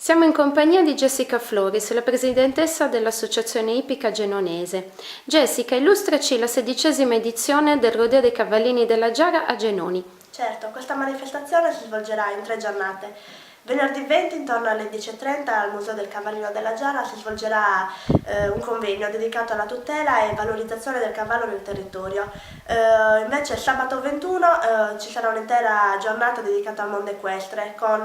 Siamo in compagnia di Jessica Floris, la presidentessa dell'Associazione Ippica Genonese. Jessica, illustraci la 16ª edizione del Rodeo dei Cavallini della Giara a Genoni. Certo, questa manifestazione si svolgerà in 3 giornate. Venerdì 20 intorno alle 10:30 al Museo del Cavallino della Giara si svolgerà un convegno dedicato alla tutela e valorizzazione del cavallo nel territorio. Invece sabato 21 ci sarà un'intera giornata dedicata al mondo equestre con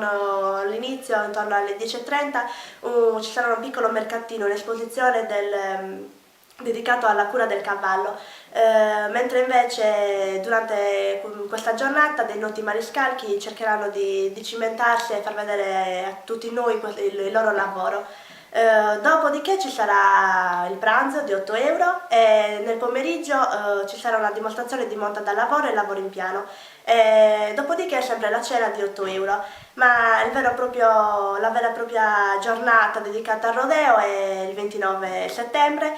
l'inizio intorno alle 10:30 ci sarà un piccolo mercatino, un'esposizione dedicato alla cura del cavallo, mentre invece durante questa giornata dei noti maniscalchi cercheranno di cimentarsi e far vedere a tutti noi il loro lavoro. Dopodiché ci sarà il pranzo di 8 euro e nel pomeriggio ci sarà una dimostrazione di monta da lavoro e lavoro in piano. Dopodiché sempre la cena di 8 euro, ma la vera e propria giornata dedicata al rodeo è il 29 settembre,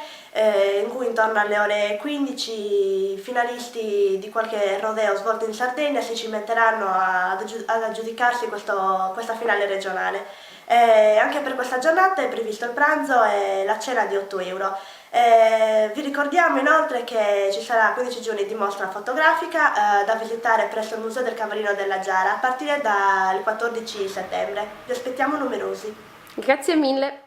in cui intorno alle ore 15 i finalisti di qualche rodeo svolto in Sardegna si cimenteranno ad aggiudicarsi questa finale regionale. Anche per questa giornata è previsto il pranzo e la cena di 8 euro. Vi ricordiamo inoltre che ci sarà 15 giorni di mostra fotografica da visitare presso il Museo del Cavallino della Giara a partire dal 14 settembre. Vi aspettiamo numerosi. Grazie mille.